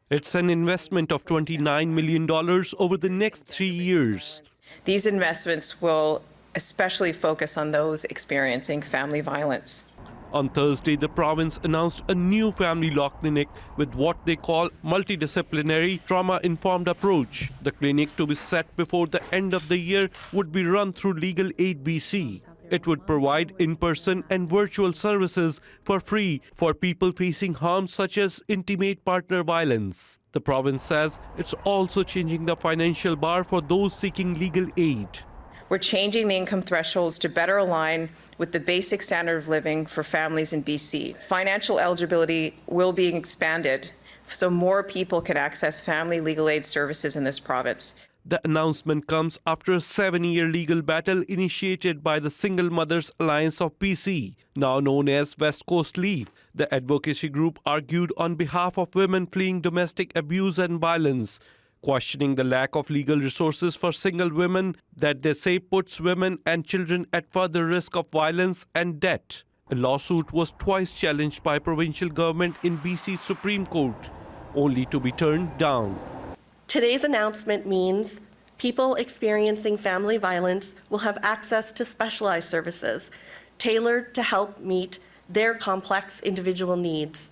It's an investment of $29 million over the next 3 years. These investments will especially focus on those experiencing family violence. On Thursday, the province announced a new family law clinic with what they call multidisciplinary trauma-informed approach. The clinic, to be set before the end of the year, would be run through Legal Aid BC. It would provide in-person and virtual services for free for people facing harm such as intimate partner violence. The province says it's also changing the financial bar for those seeking legal aid. We're changing the income thresholds to better align with the basic standard of living for families in BC. Financial eligibility will be expanded so more people can access family legal aid services in this province. The announcement comes after a 7-year legal battle initiated by the Single Mothers Alliance of BC, now known as West Coast Leaf. The advocacy group argued on behalf of women fleeing domestic abuse and violence, questioning the lack of legal resources for single women that they say puts women and children at further risk of violence and debt. A lawsuit was twice challenged by provincial government in BC's Supreme Court, only to be turned down. Today's announcement means people experiencing family violence will have access to specialized services tailored to help meet their complex individual needs,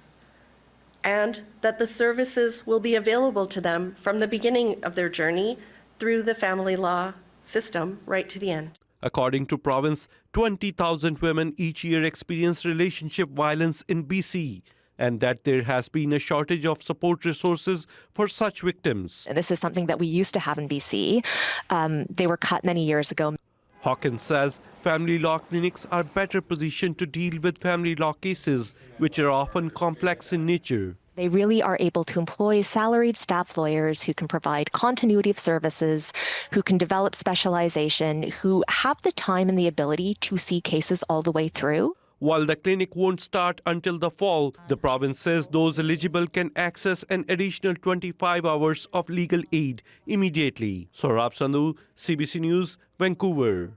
and that the services will be available to them from the beginning of their journey through the family law system right to the end. According to province, 20,000 women each year experience relationship violence in BC, and that there has been a shortage of support resources for such victims. This is something that we used to have in BC. They were cut many years ago. Hawkins says family law clinics are better positioned to deal with family law cases, which are often complex in nature. They really are able to employ salaried staff lawyers who can provide continuity of services, who can develop specialization, who have the time and the ability to see cases all the way through. While the clinic won't start until the fall, the province says those eligible can access an additional 25 hours of legal aid immediately. Sohrab Sandhu, CBC News, Vancouver.